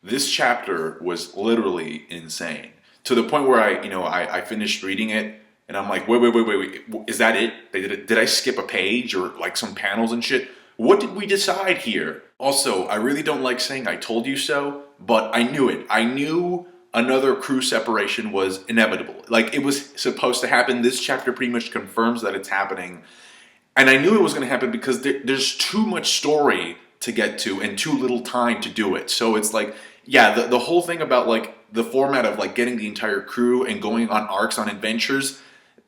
This chapter was literally insane to the point where I finished reading it and I'm like, wait, is that it? Did I skip a page or like some panels and shit? What did we decide here? Also, I really don't like saying I told you so, but I knew it. I knew another crew separation was inevitable. Like it was supposed to happen. This chapter pretty much confirms that it's happening. And I knew it was going to happen because there's too much story to get to and too little time to do it. So it's like, yeah, the whole thing about like the format of like getting the entire crew and going on arcs on adventures,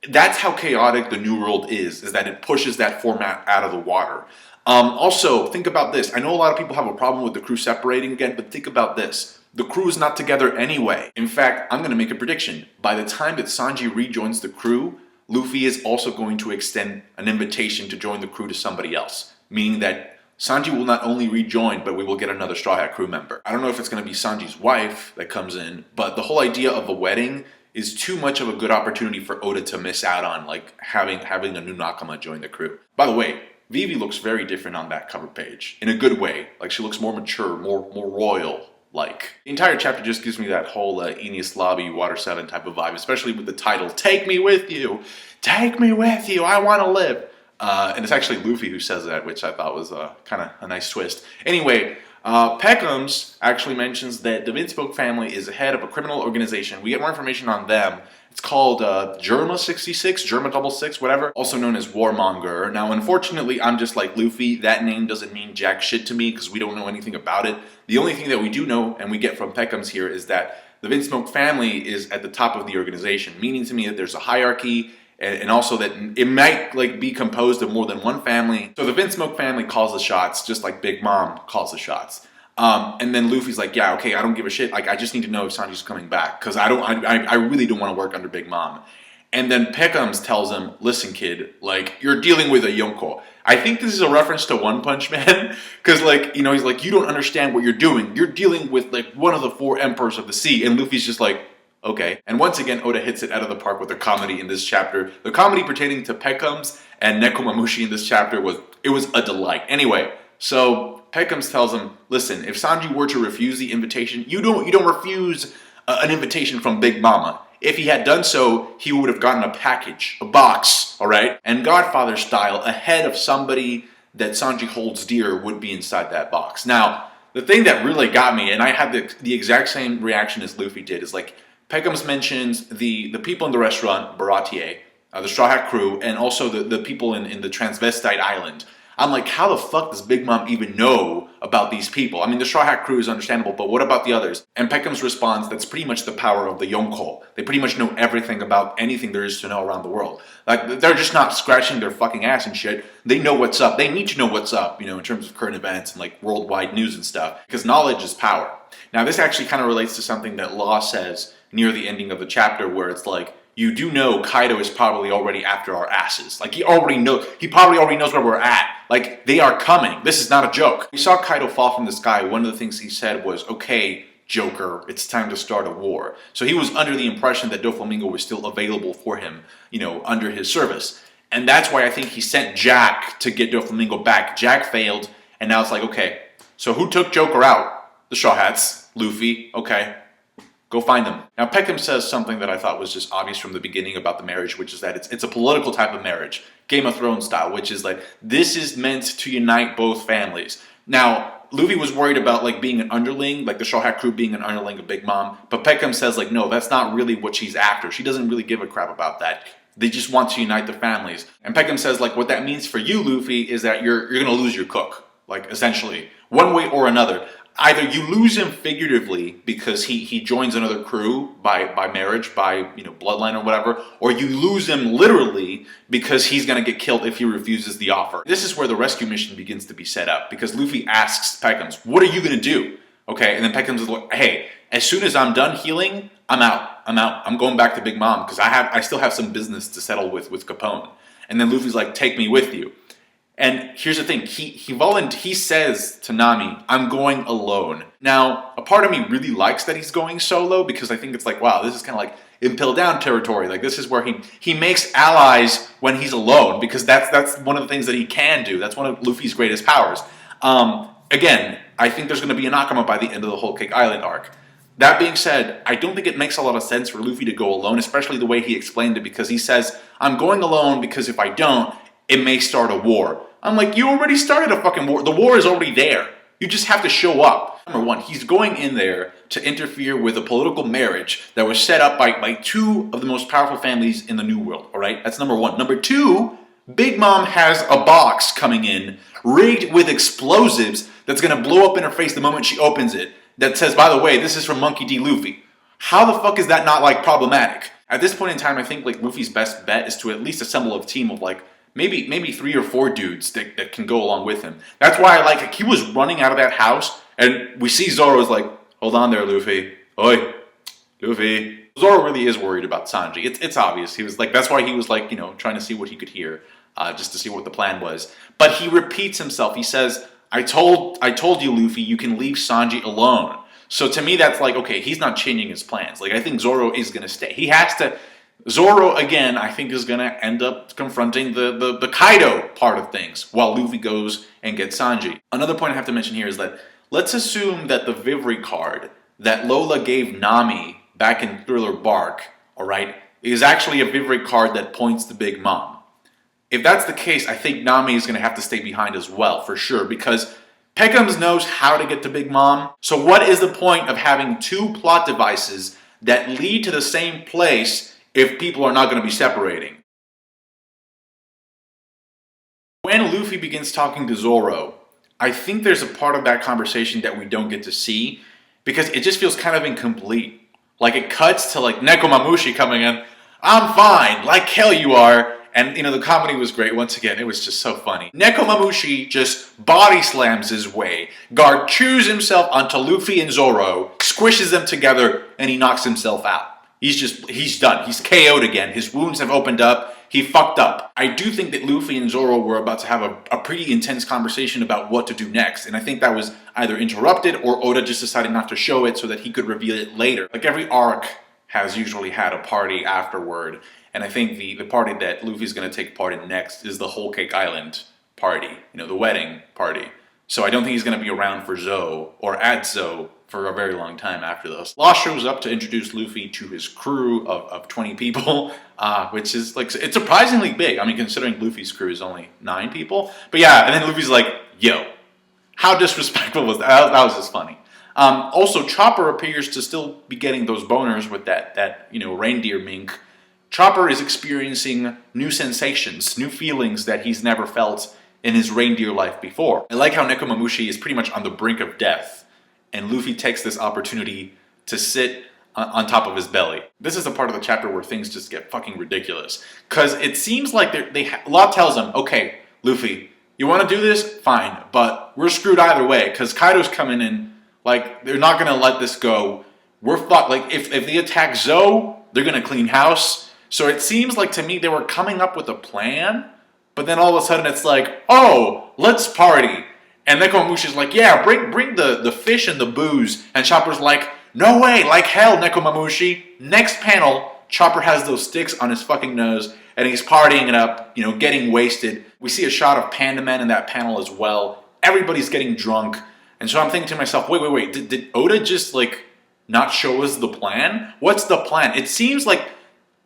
that's how chaotic the New World is that it pushes that format out of the water. Also, think about this. I know a lot of people have a problem with the crew separating again, but think about this. The crew is not together anyway. In fact, I'm going to make a prediction. By the time that Sanji rejoins the crew, Luffy is also going to extend an invitation to join the crew to somebody else. Meaning that Sanji will not only rejoin, but we will get another Straw Hat crew member. I don't know if it's going to be Sanji's wife that comes in, but the whole idea of a wedding is too much of a good opportunity for Oda to miss out on, like having a new Nakama join the crew. By the way, Vivi looks very different on that cover page. In a good way. Like she looks more mature, more royal. Like the entire chapter just gives me that whole Enies Lobby Water 7 type of vibe, especially with the title, Take Me With You! Take me with you, I want to live! And it's actually Luffy who says that, which I thought was kind of a nice twist. Anyway, Peckham's actually mentions that the Vinsmoke family is the head of a criminal organization. We get more information on them. It's called Germa 66, Germa 66, whatever, also known as Warmonger. Now, unfortunately, I'm just like Luffy. That name doesn't mean jack shit to me because we don't know anything about it. The only thing that we do know, and we get from Peckham's here, is that the Vinsmoke family is at the top of the organization, meaning to me that there's a hierarchy, and also that it might like be composed of more than one family. So the Vinsmoke family calls the shots, just like Big Mom calls the shots. And then Luffy's like, yeah, okay, I don't give a shit. Like, I just need to know if Sanji's coming back because I really don't want to work under Big Mom. And then Peckham's tells him, listen, kid, like you're dealing with a Yonko. I think this is a reference to One Punch Man because like, he's like, you don't understand what you're doing. You're dealing with like one of the 4 emperors of the sea. And Luffy's just like, okay. And once again, Oda hits it out of the park with the comedy in this chapter. The comedy pertaining to Peckham's and Nekomamushi in this chapter was a delight. Anyway, so Peckham's tells him, listen, if Sanji were to refuse the invitation, you don't refuse an invitation from Big Mama. If he had done so, he would have gotten a package, a box, all right? And Godfather style, a head of somebody that Sanji holds dear would be inside that box. Now, the thing that really got me, and I had the exact same reaction as Luffy did, is like, Peckham's mentions the people in the restaurant, Baratier, the Straw Hat crew, and also the people in the Transvestite Island. I'm like, how the fuck does Big Mom even know about these people? I mean, the Straw Hat crew is understandable, but what about the others? And Peckham's responds, that's pretty much the power of the Yonko. They pretty much know everything about anything there is to know around the world. Like, they're just not scratching their fucking ass and shit. They know what's up. They need to know what's up, in terms of current events and like worldwide news and stuff. Because knowledge is power. Now, this actually kind of relates to something that Law says near the ending of the chapter where it's like, you do know Kaido is probably already after our asses. Like, he probably already knows where we're at. Like, they are coming. This is not a joke. We saw Kaido fall from the sky. One of the things he said was, okay, Joker, it's time to start a war. So he was under the impression that Doflamingo was still available for him, under his service. And that's why I think he sent Jack to get Doflamingo back. Jack failed, and now it's like, okay, so who took Joker out? The Straw Hats. Luffy. Okay. Go find them. Now, Peckham says something that I thought was just obvious from the beginning about the marriage, which is that it's a political type of marriage, Game of Thrones style, which is like, this is meant to unite both families. Now, Luffy was worried about like being an underling, like the Straw Hat crew being an underling of Big Mom, but Peckham says like, no, that's not really what she's after. She doesn't really give a crap about that. They just want to unite the families. And Peckham says like, what that means for you, Luffy, is that you're going to lose your cook, like essentially, one way or another. Either you lose him figuratively because he joins another crew by marriage, by bloodline or whatever, or you lose him literally because he's going to get killed if he refuses the offer. This is where the rescue mission begins to be set up because Luffy asks Peckham's, what are you going to do? Okay, and then Peckham's is like, hey, as soon as I'm done healing, I'm out. I'm going back to Big Mom because I still have some business to settle with Capone. And then Luffy's like, take me with you. And here's the thing, he says to Nami, I'm going alone. Now, a part of me really likes that he's going solo because I think it's like, wow, this is kind of like Impel Down territory. Like this is where he makes allies when he's alone because that's one of the things that he can do. That's one of Luffy's greatest powers. Again, I think there's going to be a Nakama by the end of the Whole Cake Island arc. That being said, I don't think it makes a lot of sense for Luffy to go alone, especially the way he explained it, because he says, I'm going alone because if I don't, it may start a war. I'm like, you already started a fucking war. The war is already there. You just have to show up. Number one, he's going in there to interfere with a political marriage that was set up by two of the most powerful families in the New World, all right? That's number one. Number two, Big Mom has a box coming in rigged with explosives that's going to blow up in her face the moment she opens it that says, by the way, this is from Monkey D. Luffy. How the fuck is that not, like, problematic? At this point in time, I think, like, Luffy's best bet is to at least assemble a team of, like, maybe 3 or 4 dudes that can go along with him. That's why I like, he was running out of that house, and we see Zoro's like, hold on there, Luffy. Oi, Luffy. Zoro really is worried about Sanji. It's obvious. He was like, that's why he was like, you know, trying to see what he could hear, just to see what the plan was. But he repeats himself. He says, I told you, Luffy, you can leave Sanji alone. So to me, that's like, okay, he's not changing his plans. Like, I think Zoro is going to stay. He has to. Zoro, again, I think is going to end up confronting the Kaido part of things while Luffy goes and gets Sanji. Another point I have to mention here is that let's assume that the Vivre card that Lola gave Nami back in Thriller Bark, all right, is actually a Vivre card that points to Big Mom. If that's the case, I think Nami is going to have to stay behind as well, for sure, because Peckham's knows how to get to Big Mom. So what is the point of having 2 plot devices that lead to the same place if people are not going to be separating? When Luffy begins talking to Zoro, I think there's a part of that conversation that we don't get to see because it just feels kind of incomplete. Like it cuts to like Nekomamushi coming in, I'm fine, like hell you are. And, you know, the comedy was great. Once again, it was just so funny. Nekomamushi just body slams his way. Guard chews himself onto Luffy and Zoro, squishes them together, and he knocks himself out. He's done. He's KO'd again. His wounds have opened up. He fucked up. I do think that Luffy and Zoro were about to have a pretty intense conversation about what to do next. And I think that was either interrupted or Oda just decided not to show it so that he could reveal it later. Like every arc has usually had a party afterward. And I think the party that Luffy's going to take part in next is the Whole Cake Island party. You know, the wedding party. So I don't think he's going to be around for Zou or at Zou for a very long time after this. Law shows up to introduce Luffy to his crew of 20 people, which is like, it's surprisingly big. I mean, considering Luffy's crew is only 9 people. But yeah, and then Luffy's like, yo, how disrespectful was that? That was just funny. Also, Chopper appears to still be getting those boners with that you know, reindeer mink. Chopper is experiencing new sensations, new feelings that he's never felt in his reindeer life before. I like how Nekomamushi is pretty much on the brink of death, and Luffy takes this opportunity to sit on top of his belly. This is the part of the chapter where things just get fucking ridiculous. Because it seems like Law tells him, okay, Luffy, you want to do this? Fine, but we're screwed either way, because Kaido's coming in, like, they're not going to let this go. We're fucked. Like, if they attack Zou, they're going to clean house. So it seems like to me they were coming up with a plan, but then all of a sudden it's like, oh, let's party. And Nekomamushi's like, yeah, bring the fish and the booze. And Chopper's like, no way, like hell, Nekomamushi. Next panel, Chopper has those sticks on his fucking nose, and he's partying it up, you know, getting wasted. We see a shot of Panda Man in that panel as well. Everybody's getting drunk. And so I'm thinking to myself, wait, did Oda just, like, not show us the plan? What's the plan? It seems like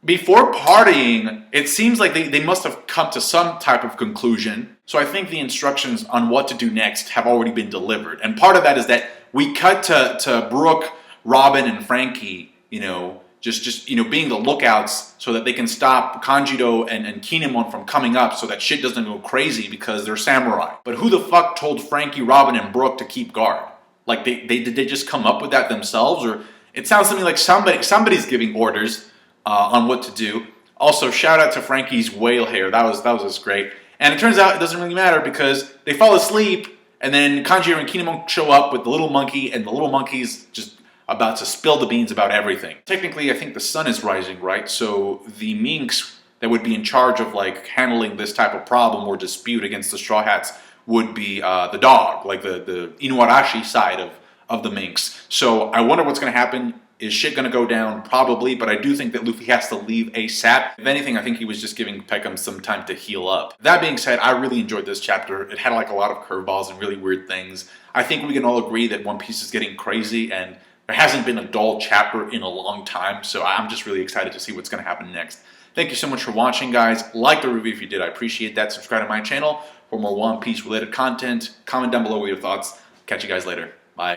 before partying, it seems like they must have come to some type of conclusion. So I think the instructions on what to do next have already been delivered. And part of that is that we cut to Brooke, Robin, and Frankie, you know, just you know, being the lookouts so that they can stop Kanjiro and Kinemon from coming up so that shit doesn't go crazy because they're samurai. But who the fuck told Frankie, Robin, and Brooke to keep guard? Like, did they just come up with that themselves? Or it sounds to me like somebody's giving orders on what to do. Also, shout out to Frankie's whale hair. That was just great. And it turns out it doesn't really matter because they fall asleep, and then Kanjiro and Kinemon show up with the little monkey, and the little monkey's just about to spill the beans about everything. Technically, I think the sun is rising, right? So the minks that would be in charge of like handling this type of problem or dispute against the Straw Hats would be the dog, like the Inuarashi side of the minks. So I wonder what's going to happen. Is shit going to go down? Probably, but I do think that Luffy has to leave ASAP. If anything, I think he was just giving Peckham some time to heal up. That being said, I really enjoyed this chapter. It had like a lot of curveballs and really weird things. I think we can all agree that One Piece is getting crazy, and there hasn't been a dull chapter in a long time, so I'm just really excited to see what's going to happen next. Thank you so much for watching, guys. Like the review if you did. I appreciate that. Subscribe to my channel for more One Piece related content. Comment down below with your thoughts. Catch you guys later.